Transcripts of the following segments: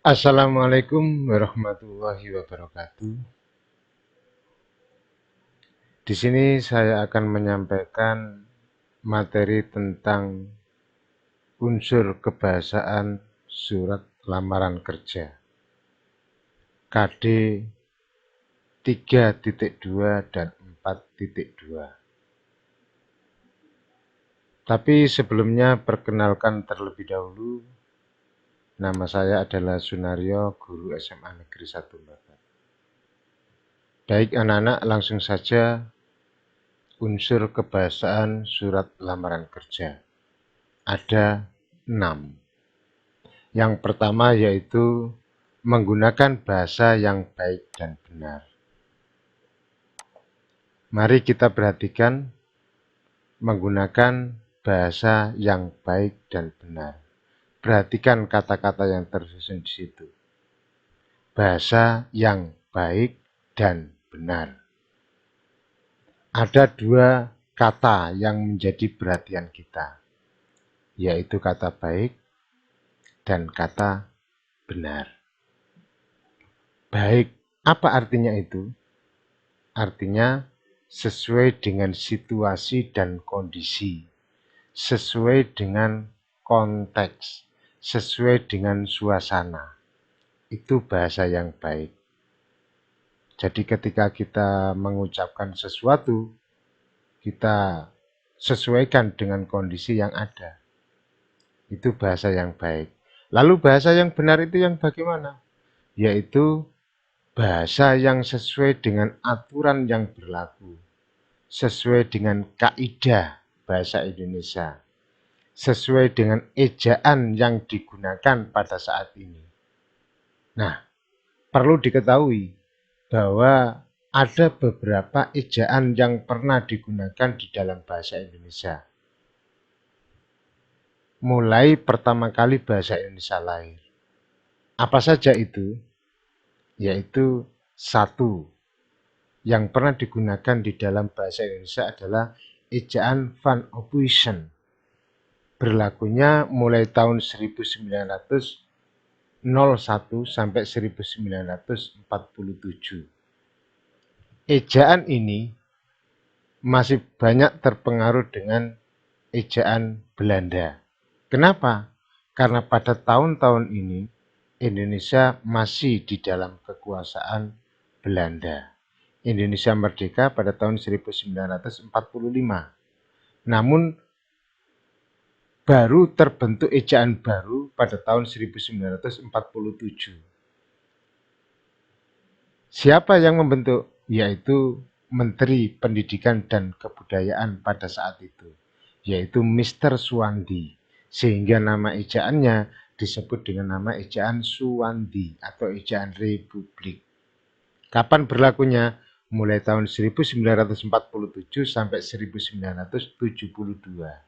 Assalamualaikum warahmatullahi wabarakatuh. Di sini saya akan menyampaikan materi tentang unsur kebahasaan surat lamaran kerja KD 3.2 dan 4.2. Tapi sebelumnya perkenalkan terlebih dahulu, nama saya adalah Sunaryo, guru SMA Negeri 1 Babat. Baik anak-anak, langsung saja unsur kebahasaan surat lamaran kerja. Ada 6. Yang pertama yaitu menggunakan bahasa yang baik dan benar. Mari kita perhatikan menggunakan bahasa yang baik dan benar. Perhatikan kata-kata yang tersusun di situ. Bahasa yang baik dan benar. Ada 2 kata yang menjadi perhatian kita, yaitu kata baik dan kata benar. Baik, apa artinya itu? Artinya sesuai dengan situasi dan kondisi, sesuai dengan konteks, sesuai dengan suasana. Itu bahasa yang baik. Jadi ketika kita mengucapkan sesuatu, kita sesuaikan dengan kondisi yang ada. Itu bahasa yang baik. Lalu bahasa yang benar itu yang bagaimana? Yaitu bahasa yang sesuai dengan aturan yang berlaku, sesuai dengan kaidah bahasa Indonesia, sesuai dengan ejaan yang digunakan pada saat ini. Nah, perlu diketahui bahwa ada beberapa ejaan yang pernah digunakan di dalam bahasa Indonesia. Mulai pertama kali bahasa Indonesia lahir. Apa saja itu? Yaitu 1. Yang pernah digunakan di dalam bahasa Indonesia adalah ejaan Van Ophuijsen. Berlakunya mulai tahun 1901 sampai 1947. Ejaan ini masih banyak terpengaruh dengan ejaan Belanda. Kenapa? Karena pada tahun-tahun ini Indonesia masih di dalam kekuasaan Belanda. Indonesia merdeka pada tahun 1945. Namun baru terbentuk ejaan baru pada tahun 1947. Siapa yang membentuk? Yaitu Menteri Pendidikan dan Kebudayaan pada saat itu, yaitu Mr. Suwandi. Sehingga nama ejaannya disebut dengan nama ejaan Suwandi atau ejaan Republik. Kapan berlakunya? Mulai tahun 1947 sampai 1972.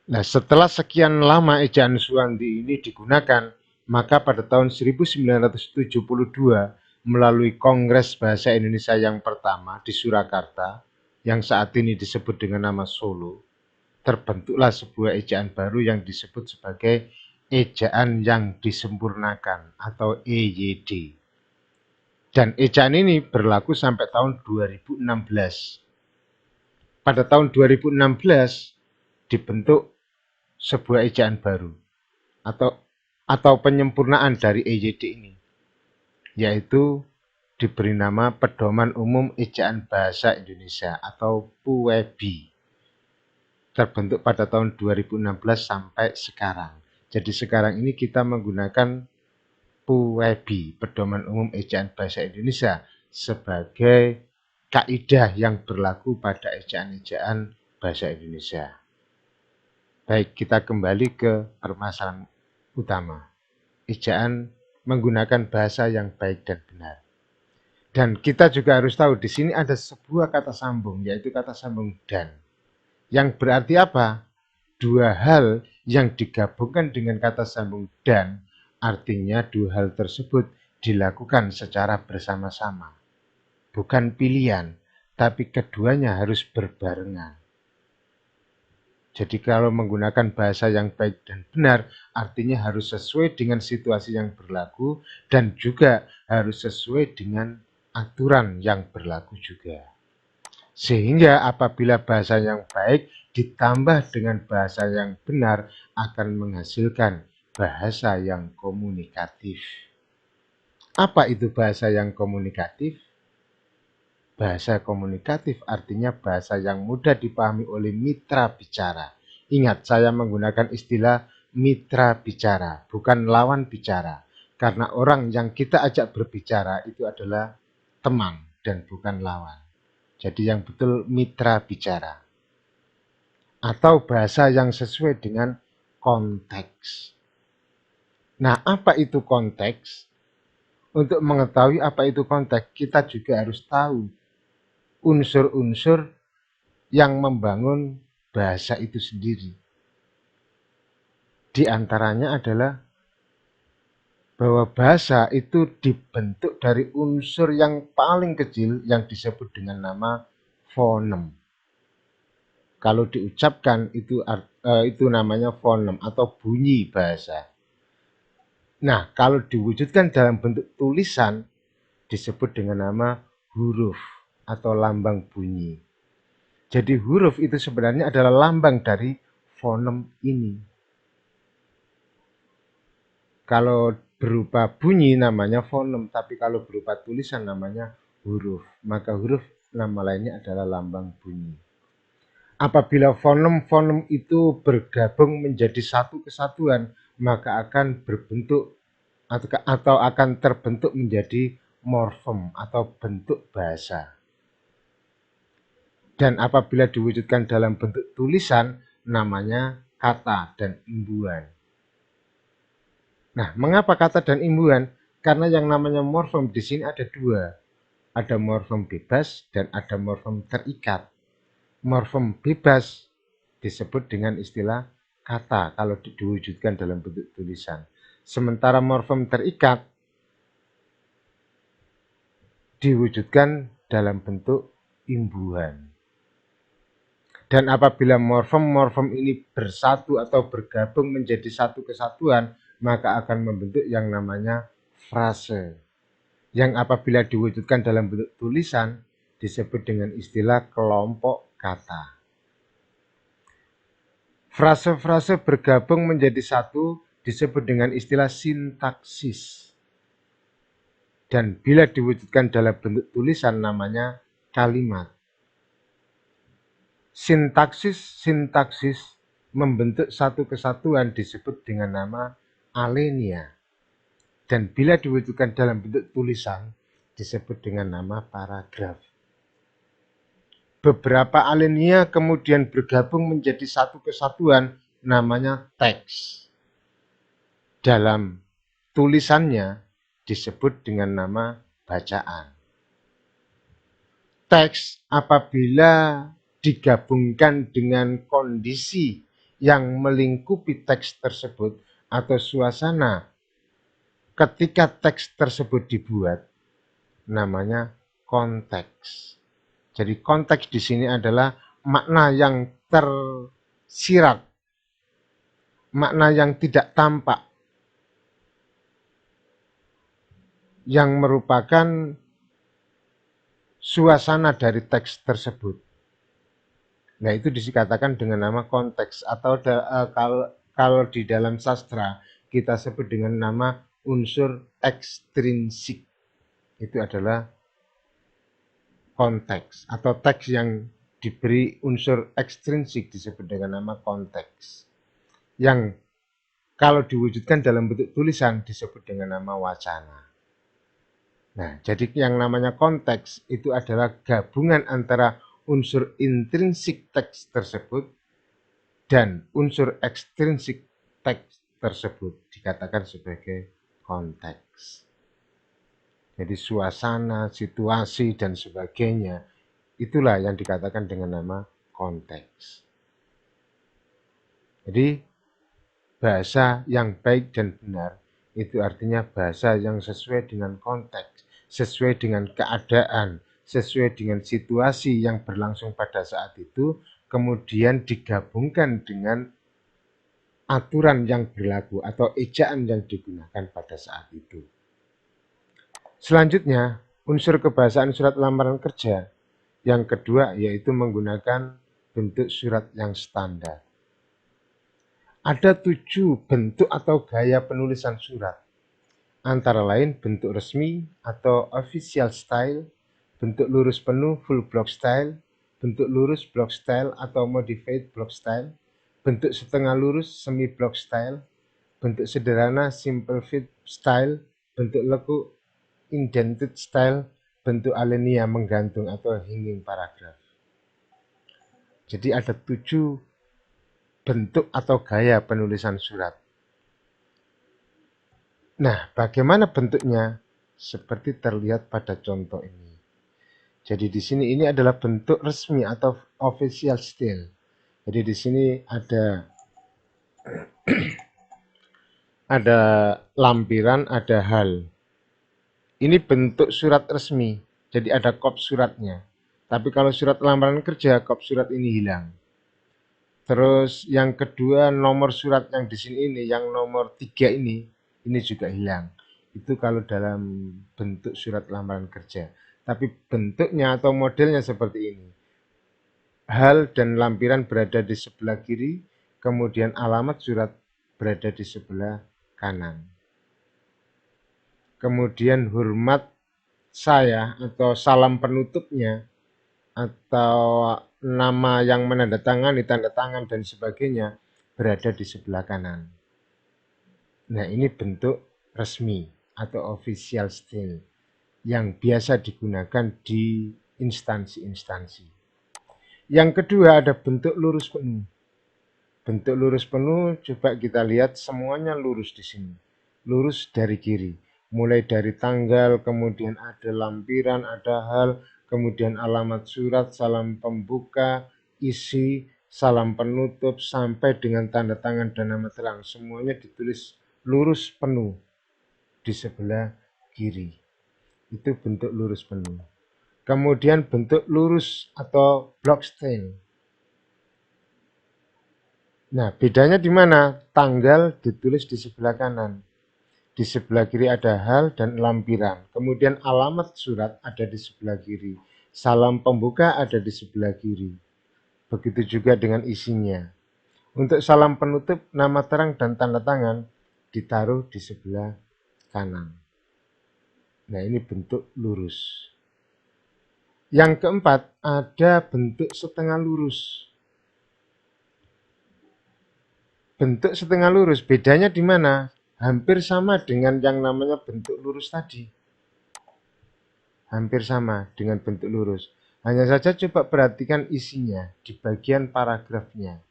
Nah, setelah sekian lama ejaan Suwandi ini digunakan, maka pada tahun 1972 melalui Kongres Bahasa Indonesia yang pertama di Surakarta, yang saat ini disebut dengan nama Solo, terbentuklah sebuah ejaan baru yang disebut sebagai ejaan yang disempurnakan atau EYD. Dan ejaan ini berlaku sampai tahun 2016. Pada tahun 2016 dibentuk sebuah ejaan baru atau penyempurnaan dari EYD ini, yaitu diberi nama Pedoman Umum Ejaan Bahasa Indonesia atau PUEBI. Terbentuk pada tahun 2016 sampai sekarang. Jadi sekarang ini kita menggunakan PUEBI, Pedoman Umum Ejaan Bahasa Indonesia, sebagai kaidah yang berlaku pada ejaan-ejaan bahasa Indonesia. Baik, kita kembali ke permasalahan utama. Ejaan menggunakan bahasa yang baik dan benar. Dan kita juga harus tahu di sini ada sebuah kata sambung, yaitu kata sambung dan. Yang berarti apa? 2 hal yang digabungkan dengan kata sambung dan, artinya 2 hal tersebut dilakukan secara bersama-sama. Bukan pilihan, tapi keduanya harus berbarengan. Jadi kalau menggunakan bahasa yang baik dan benar, artinya harus sesuai dengan situasi yang berlaku dan juga harus sesuai dengan aturan yang berlaku juga. Sehingga apabila bahasa yang baik ditambah dengan bahasa yang benar akan menghasilkan bahasa yang komunikatif. Apa itu bahasa yang komunikatif? Bahasa komunikatif artinya bahasa yang mudah dipahami oleh mitra bicara. Ingat, saya menggunakan istilah mitra bicara, bukan lawan bicara. Karena orang yang kita ajak berbicara itu adalah teman dan bukan lawan. Jadi yang betul mitra bicara. Atau bahasa yang sesuai dengan konteks. Nah, apa itu konteks? Untuk mengetahui apa itu konteks, kita juga harus tahu unsur-unsur yang membangun bahasa itu sendiri. Di antaranya adalah bahwa bahasa itu dibentuk dari unsur yang paling kecil yang disebut dengan nama fonem. Kalau diucapkan itu namanya fonem atau bunyi bahasa. Nah, kalau diwujudkan dalam bentuk tulisan disebut dengan nama huruf atau lambang bunyi. Jadi huruf itu sebenarnya adalah lambang dari fonem ini. Kalau berupa bunyi namanya fonem, tapi kalau berupa tulisan namanya huruf. Maka huruf nama lainnya adalah lambang bunyi. Apabila fonem-fonem itu bergabung menjadi satu kesatuan, maka akan berbentuk atau akan terbentuk menjadi morfem atau bentuk bahasa. Dan apabila diwujudkan dalam bentuk tulisan, namanya kata dan imbuhan. Nah, mengapa kata dan imbuhan? Karena yang namanya morfem di sini ada dua. Ada morfem bebas dan ada morfem terikat. Morfem bebas disebut dengan istilah kata kalau diwujudkan dalam bentuk tulisan. Sementara morfem terikat diwujudkan dalam bentuk imbuhan. Dan apabila morfem-morfem ini bersatu atau bergabung menjadi satu kesatuan, maka akan membentuk yang namanya frase. Yang apabila diwujudkan dalam bentuk tulisan, disebut dengan istilah kelompok kata. Frase-frase bergabung menjadi satu disebut dengan istilah sintaksis. Dan bila diwujudkan dalam bentuk tulisan namanya kalimat. Sintaksis membentuk satu kesatuan disebut dengan nama alenia. Dan bila diwujudkan dalam bentuk tulisan disebut dengan nama paragraf. Beberapa alenia kemudian bergabung menjadi satu kesatuan namanya teks. Dalam tulisannya disebut dengan nama bacaan. Teks apabila digabungkan dengan kondisi yang melingkupi teks tersebut atau suasana ketika teks tersebut dibuat, namanya konteks. Jadi konteks di sini adalah makna yang tersirat, makna yang tidak tampak, yang merupakan suasana dari teks tersebut. Nah, itu dikatakan dengan nama konteks atau kalau di dalam sastra kita sebut dengan nama unsur ekstrinsik. Itu adalah konteks atau teks yang diberi unsur ekstrinsik disebut dengan nama konteks. Yang kalau diwujudkan dalam bentuk tulisan disebut dengan nama wacana. Nah, jadi yang namanya konteks itu adalah gabungan antara unsur intrinsik teks tersebut dan unsur ekstrinsik teks tersebut dikatakan sebagai konteks. Jadi suasana, situasi, dan sebagainya itulah yang dikatakan dengan nama konteks. Jadi bahasa yang baik dan benar itu artinya bahasa yang sesuai dengan konteks, sesuai dengan keadaan, sesuai dengan situasi yang berlangsung pada saat itu, kemudian digabungkan dengan aturan yang berlaku atau ejaan yang digunakan pada saat itu. Selanjutnya, unsur kebahasaan surat lamaran kerja yang kedua yaitu menggunakan bentuk surat yang standar. Ada 7 bentuk atau gaya penulisan surat, antara lain bentuk resmi atau official style, bentuk lurus penuh full block style, bentuk lurus block style atau modified block style, bentuk setengah lurus semi block style, bentuk sederhana simple fit style, bentuk lekuk indented style, bentuk alinea menggantung atau hanging paragraph. Jadi ada 7 bentuk atau gaya penulisan surat. Nah, bagaimana bentuknya? Seperti terlihat pada contoh ini. Jadi di sini ini adalah bentuk resmi atau official style. Jadi di sini ada lampiran, ada hal. Ini bentuk surat resmi. Jadi ada kop suratnya. Tapi kalau surat lamaran kerja, kop surat ini hilang. Terus yang kedua nomor surat yang di sini ini, yang nomor 3 ini juga hilang. Itu kalau dalam bentuk surat lamaran kerja. Tapi bentuknya atau modelnya seperti ini. Hal dan lampiran berada di sebelah kiri, kemudian alamat surat berada di sebelah kanan. Kemudian hormat saya atau salam penutupnya atau nama yang menandatangani, tanda tangan dan sebagainya berada di sebelah kanan. Nah, ini bentuk resmi atau official style yang biasa digunakan di instansi-instansi. Yang kedua ada bentuk lurus penuh. Bentuk lurus penuh coba kita lihat semuanya lurus di sini. Lurus dari kiri. Mulai dari tanggal, kemudian ada lampiran, ada hal, kemudian alamat surat, salam pembuka, isi, salam penutup, sampai dengan tanda tangan dan nama terang. Semuanya ditulis lurus penuh di sebelah kiri. Itu bentuk lurus penuh. Kemudian bentuk lurus atau block style. Nah, bedanya di mana? Tanggal ditulis di sebelah kanan. Di sebelah kiri ada hal dan lampiran. Kemudian alamat surat ada di sebelah kiri. Salam pembuka ada di sebelah kiri. Begitu juga dengan isinya. Untuk salam penutup, nama terang dan tanda tangan ditaruh di sebelah kanan. Nah, ini bentuk lurus. Yang keempat, ada bentuk setengah lurus. Bentuk setengah lurus, bedanya di mana? Hampir sama dengan yang namanya bentuk lurus tadi. Hampir sama dengan bentuk lurus. Hanya saja coba perhatikan isinya di bagian paragrafnya.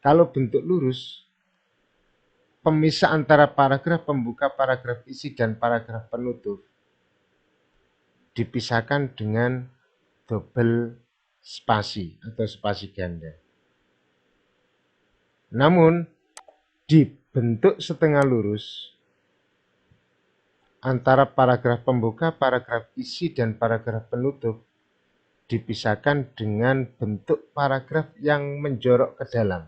Kalau bentuk lurus, pemisah antara paragraf pembuka, paragraf isi, dan paragraf penutup dipisahkan dengan double spasi atau spasi ganda. Namun, di bentuk setengah lurus, antara paragraf pembuka, paragraf isi, dan paragraf penutup dipisahkan dengan bentuk paragraf yang menjorok ke dalam.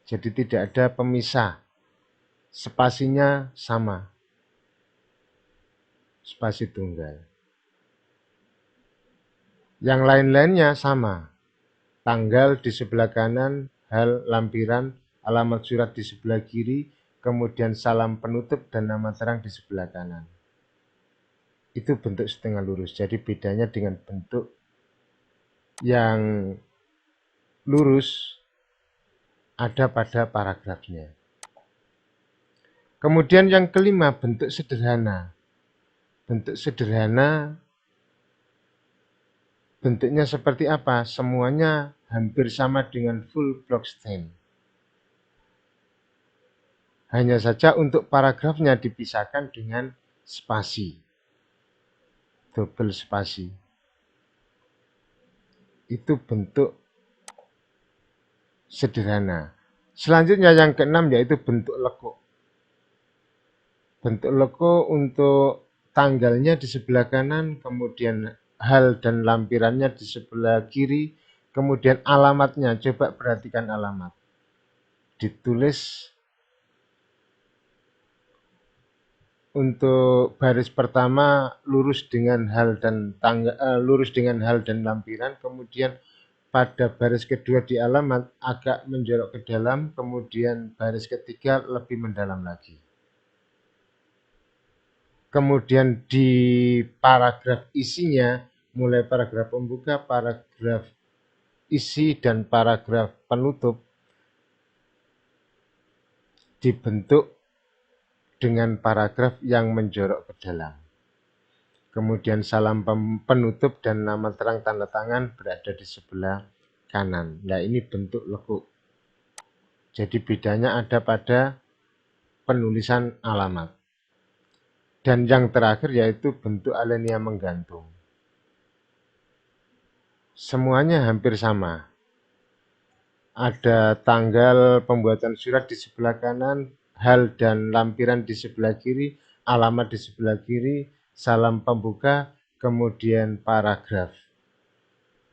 Jadi tidak ada pemisah. Spasinya sama. Spasi tunggal. Yang lain-lainnya sama. Tanggal di sebelah kanan, hal lampiran, alamat surat di sebelah kiri, kemudian salam penutup dan nama terang di sebelah kanan. Itu bentuk setengah lurus. Jadi bedanya dengan bentuk yang lurus ada pada paragrafnya. Kemudian yang kelima, bentuk sederhana. Bentuk sederhana bentuknya seperti apa? Semuanya hampir sama dengan full block style. Hanya saja untuk paragrafnya dipisahkan dengan spasi. Double spasi. Itu bentuk sederhana. Selanjutnya yang keenam yaitu bentuk lekuk. Bentuk lekuk untuk tanggalnya di sebelah kanan, kemudian hal dan lampirannya di sebelah kiri, Kemudian alamatnya, coba perhatikan alamat. Ditulis untuk baris pertama lurus dengan hal dan lampiran, kemudian pada baris kedua di alamat agak menjorok ke dalam, kemudian baris ketiga lebih mendalam lagi. Kemudian di paragraf isinya, mulai paragraf pembuka, paragraf isi, dan paragraf penutup dibentuk dengan paragraf yang menjorok ke dalam. Kemudian salam penutup dan nama terang tanda tangan berada di sebelah kanan. Nah, ini bentuk lekuk. Jadi bedanya ada pada penulisan alamat. Dan yang terakhir yaitu bentuk alinea menggantung. Semuanya hampir sama. Ada tanggal pembuatan surat di sebelah kanan, hal dan lampiran di sebelah kiri, alamat di sebelah kiri, salam pembuka, kemudian paragraf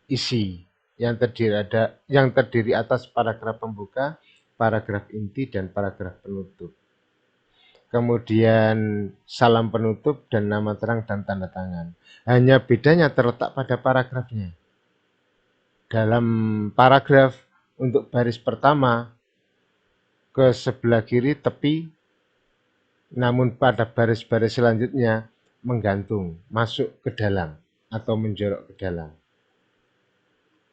isi yang terdiri atas paragraf pembuka, paragraf inti, dan paragraf penutup. Kemudian salam penutup dan nama terang dan tanda tangan. Hanya bedanya terletak pada paragrafnya. Dalam paragraf untuk baris pertama ke sebelah kiri tepi, namun pada baris-baris selanjutnya menggantung, masuk ke dalam atau menjorok ke dalam.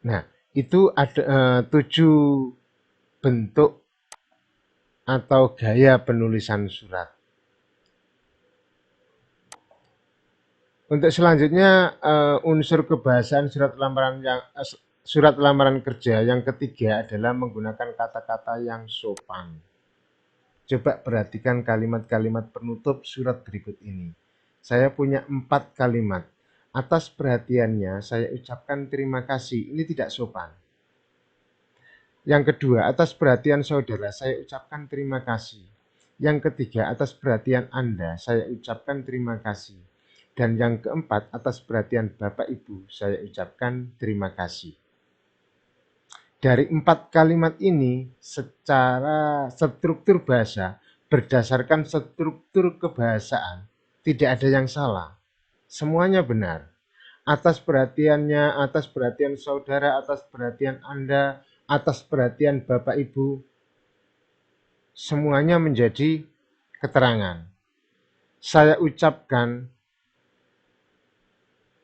Nah, itu ada 7 bentuk atau gaya penulisan surat. Untuk selanjutnya unsur kebahasaan surat lamaran kerja yang ketiga adalah menggunakan kata-kata yang sopan. Coba perhatikan kalimat-kalimat penutup surat berikut ini. Saya punya 4 kalimat. Atas perhatiannya saya ucapkan terima kasih. Ini tidak sopan. Yang kedua, atas perhatian saudara saya ucapkan terima kasih. Yang ketiga, atas perhatian Anda saya ucapkan terima kasih. Dan yang keempat, atas perhatian Bapak Ibu, saya ucapkan terima kasih. Dari 4 kalimat ini, secara struktur bahasa, berdasarkan struktur kebahasaan, tidak ada yang salah. Semuanya benar. Atas perhatiannya, atas perhatian saudara, atas perhatian Anda, atas perhatian Bapak Ibu, semuanya menjadi keterangan. Saya ucapkan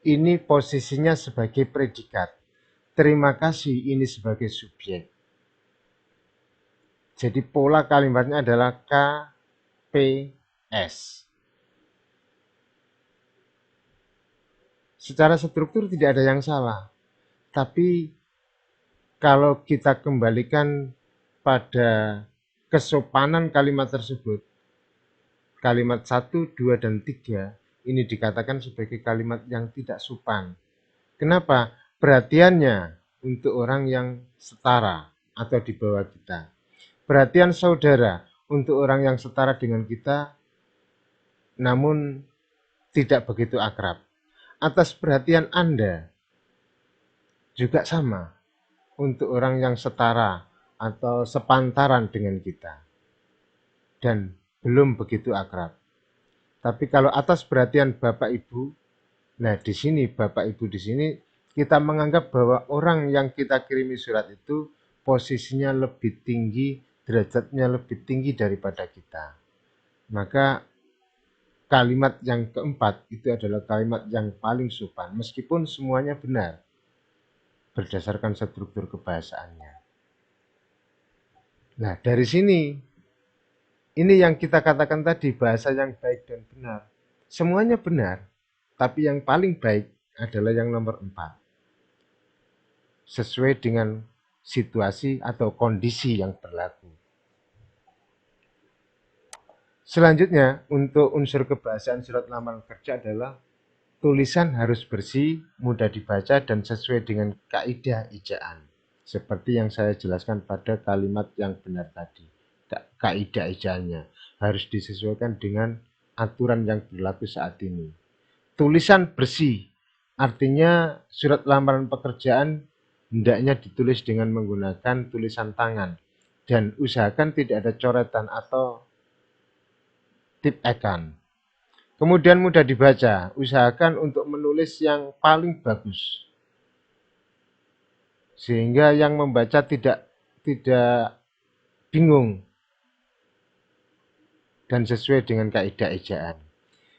ini posisinya sebagai predikat. Terima kasih ini sebagai subjek. Jadi pola kalimatnya adalah KPS. Secara struktur tidak ada yang salah. Tapi kalau kita kembalikan pada kesopanan kalimat tersebut, kalimat 1, 2, dan 3 ini dikatakan sebagai kalimat yang tidak sopan. Kenapa? Perhatiannya untuk orang yang setara atau di bawah kita. Perhatian saudara untuk orang yang setara dengan kita, namun tidak begitu akrab. Atas perhatian Anda juga sama untuk orang yang setara atau sepantaran dengan kita dan belum begitu akrab. Tapi kalau atas perhatian Bapak Ibu, nah di sini Bapak Ibu di sini kita menganggap bahwa orang yang kita kirimi surat itu posisinya lebih tinggi, derajatnya lebih tinggi daripada kita. Maka kalimat yang keempat itu adalah kalimat yang paling sopan, meskipun semuanya benar berdasarkan struktur kebahasaannya. Nah, dari sini ini yang kita katakan tadi, bahasa yang baik dan benar. Semuanya benar, tapi yang paling baik adalah yang nomor 4. Sesuai dengan situasi atau kondisi yang berlaku. Selanjutnya, untuk unsur kebahasaan surat lamaran kerja adalah tulisan harus bersih, mudah dibaca, dan sesuai dengan kaidah ejaan. Seperti yang saya jelaskan pada kalimat yang benar tadi. Kaidah ejaannya harus disesuaikan dengan aturan yang berlaku saat ini. Tulisan bersih, artinya surat lamaran pekerjaan hendaknya ditulis dengan menggunakan tulisan tangan dan usahakan tidak ada coretan atau tip ekan. Kemudian mudah dibaca, usahakan untuk menulis yang paling bagus sehingga yang membaca tidak bingung dan sesuai dengan kaidah ejaan.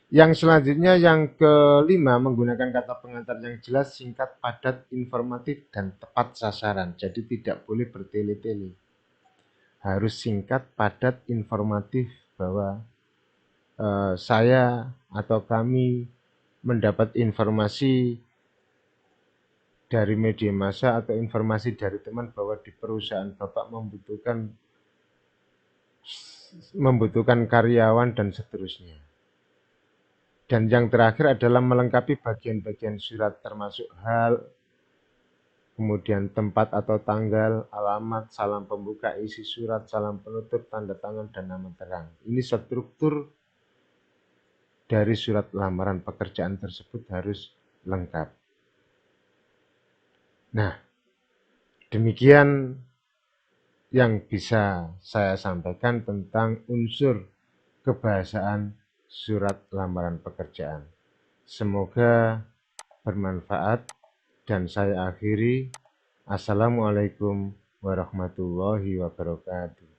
Yang selanjutnya yang kelima menggunakan kata pengantar yang jelas, singkat, padat, informatif, dan tepat sasaran. Jadi tidak boleh bertele-tele. Harus singkat, padat, informatif bahwa saya atau kami mendapat informasi dari media massa atau informasi dari teman bahwa di perusahaan Bapak membutuhkan karyawan dan seterusnya. Dan yang terakhir adalah melengkapi bagian-bagian surat termasuk hal, kemudian tempat atau tanggal, alamat, salam pembuka, isi surat, salam penutup, tanda tangan, dan nama terang. Ini struktur dari surat lamaran pekerjaan tersebut harus lengkap. Nah, demikian yang bisa saya sampaikan tentang unsur kebahasaan surat lamaran pekerjaan. Semoga bermanfaat dan saya akhiri. Assalamualaikum warahmatullahi wabarakatuh.